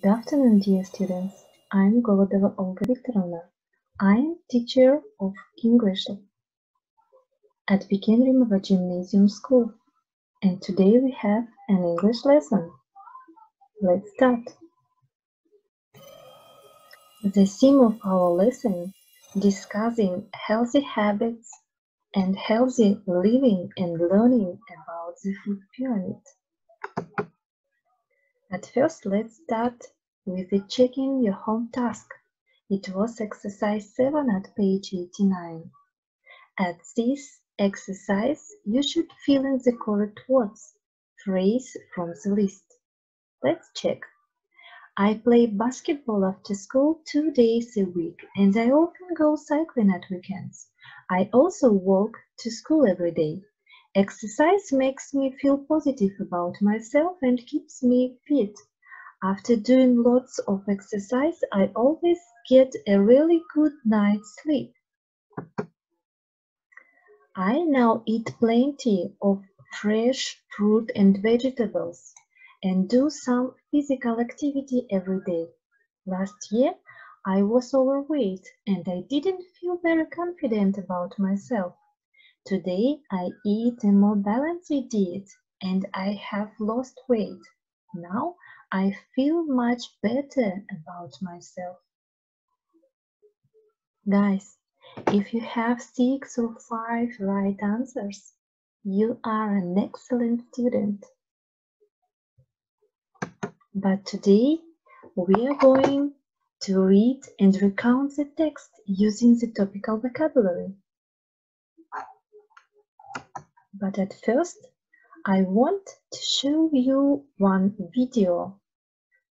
Good afternoon, dear students. I'm Golodova Olga Viktorovna. I'm teacher of English at Rimova Gymnasium School, and today we have an English lesson. Let's start. The theme of our lesson, discussing healthy habits and healthy living and learning about the food pyramid. At first, let's start with the checking your home task. It was exercise 7 at page 89. At this exercise, you should fill in the correct words, phrase from the list. Let's check. I play basketball after school 2 days a week, and I often go cycling at weekends. I also walk to school every day. Exercise makes me feel positive about myself and keeps me fit. After doing lots of exercise, I always get a really good night's sleep. I now eat plenty of fresh fruit and vegetables and do some physical activity every day. Last year, I was overweight and I didn't feel very confident about myself. Today, I eat a more balanced diet and I have lost weight. Now, I feel much better about myself. Guys, if you have 6 or 5 right answers, you are an excellent student. But today, we are going to read and recount the text using the topical vocabulary. But at first, I want to show you one video.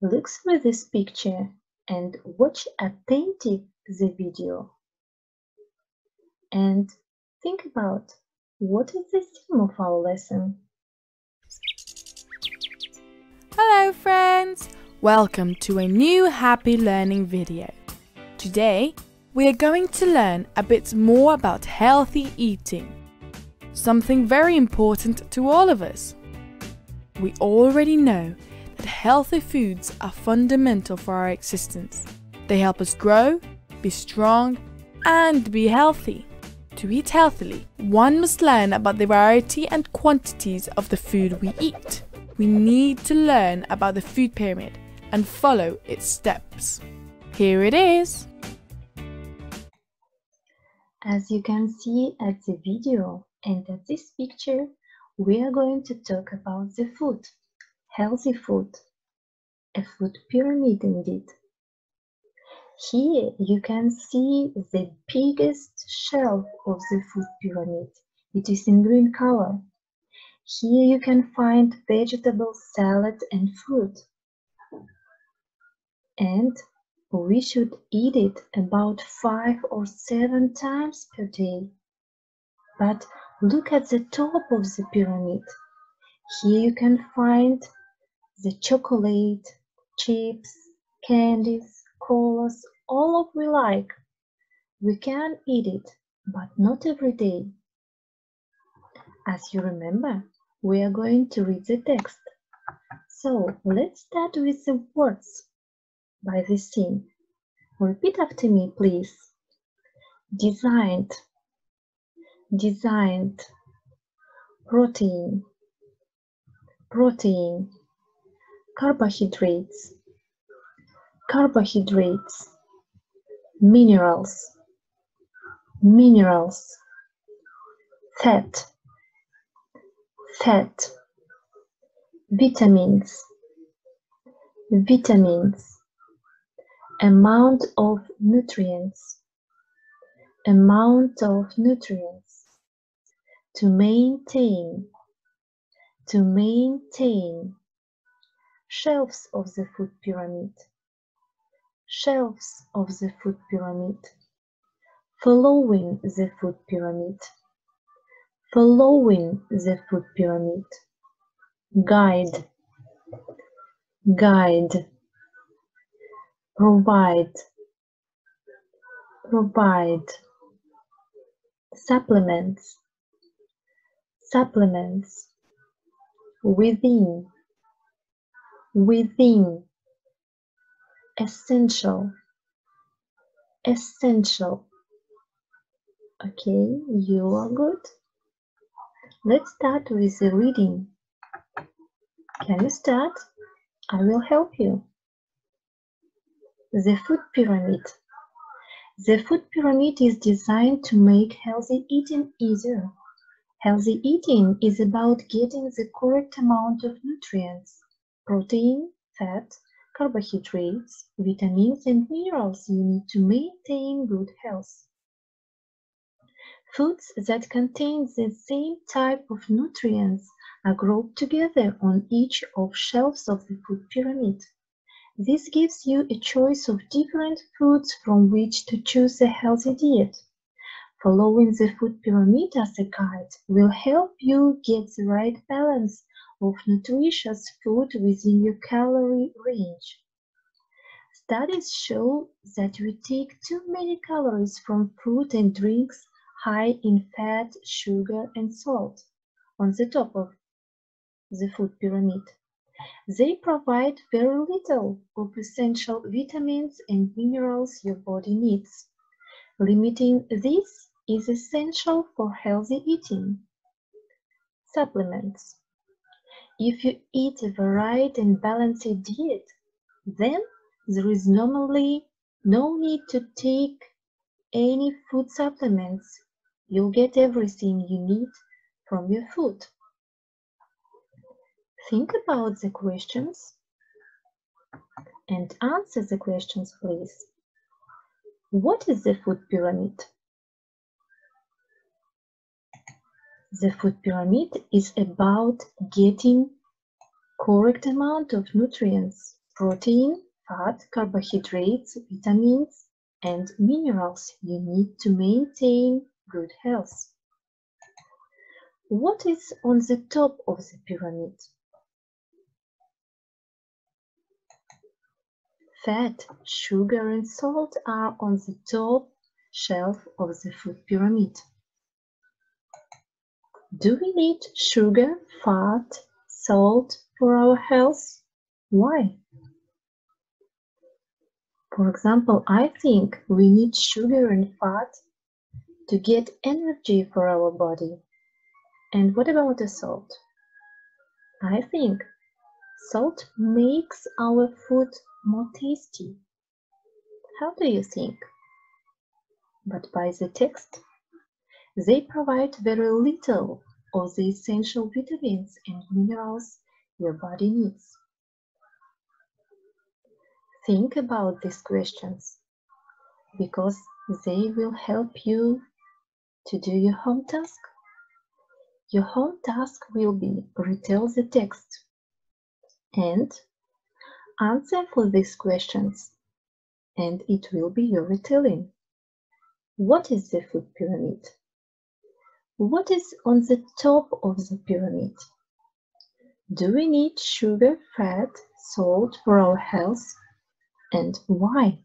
Look through this picture and watch attentively the video. And think about what is the theme of our lesson. Hello friends! Welcome to a new happy learning video. Today, we are going to learn a bit more about healthy eating. Something very important to all of us. We already know that healthy foods are fundamental for our existence. They help us grow, be strong, and be healthy. To eat healthily, one must learn about the variety and quantities of the food we eat. We need to learn about the food pyramid and follow its steps. Here it is. As you can see at the video and at this picture, we are going to talk about the food, healthy food, a food pyramid indeed. Here you can see the biggest shelf of the food pyramid. It is in green color. Here you can find vegetables, salad and fruit. And we should eat it about 5 or 7 times per day. But look at the top of the pyramid. Here you can find the chocolate, chips, candies, colas, all of we like. We can eat it, but not every day. As you remember, we are going to read the text. So let's start with the words by the theme. Repeat after me, please. Designed, designed, protein, protein, carbohydrates, carbohydrates, minerals, minerals, fat, fat, vitamins, vitamins, amount of nutrients, amount of nutrients, to maintain, shelves of the food pyramid, shelves of the food pyramid, following the food pyramid, following the food pyramid, guide, guide, provide, provide, supplements, supplements, within, within, essential, essential. Okay, you are good. Let's start with the reading. Can you start? I will help you. The food pyramid. The food pyramid is designed to make healthy eating easier. Healthy eating is about getting the correct amount of nutrients, protein, fat, carbohydrates, vitamins, and minerals you need to maintain good health. Foods that contain the same type of nutrients are grouped together on each of shelves of the food pyramid. This gives you a choice of different foods from which to choose a healthy diet. Following the food pyramid as a guide will help you get the right balance of nutritious food within your calorie range. Studies show that we take too many calories from food and drinks high in fat, sugar, and salt on the top of the food pyramid. They provide very little of essential vitamins and minerals your body needs. Limiting this is essential for healthy eating. Supplements. If you eat a varied and balanced diet, then there is normally no need to take any food supplements. You'll get everything you need from your food. Think about the questions and answer the questions, please. What is the food pyramid? The food pyramid is about getting correct amount of nutrients, protein, fat, carbohydrates, vitamins, and minerals you need to maintain good health. What is on the top of the pyramid? Fat, sugar, and salt are on the top shelf of the food pyramid. Do we need sugar, fat, salt for our health? Why? For example, I think we need sugar and fat to get energy for our body. And what about the salt? I think salt makes our food more tasty. How do you think? But by the text, they provide very little of the essential vitamins and minerals your body needs. Think about these questions because they will help you to do your home task. Your home task will be retell the text and answer for these questions, and it will be your retelling. What is the food pyramid? What is on the top of the pyramid? Do we need sugar, fat, salt for our health, and why?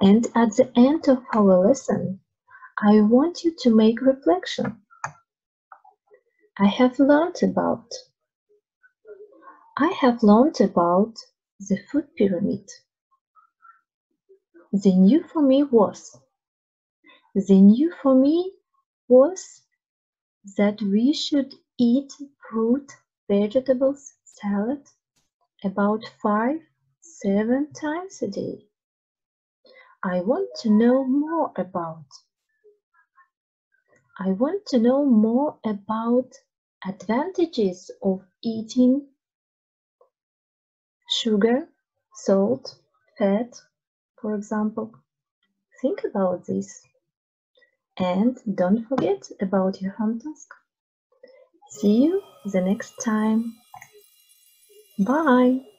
And at the end of our lesson, I want you to make reflection. I have learned about the food pyramid. The new for me was that we should eat fruit, vegetables, salad about 5-7 times a day. I want to know more about advantages of eating sugar, salt, fat, for example. Think about this. And don't forget about your home task. See you the next time. Bye!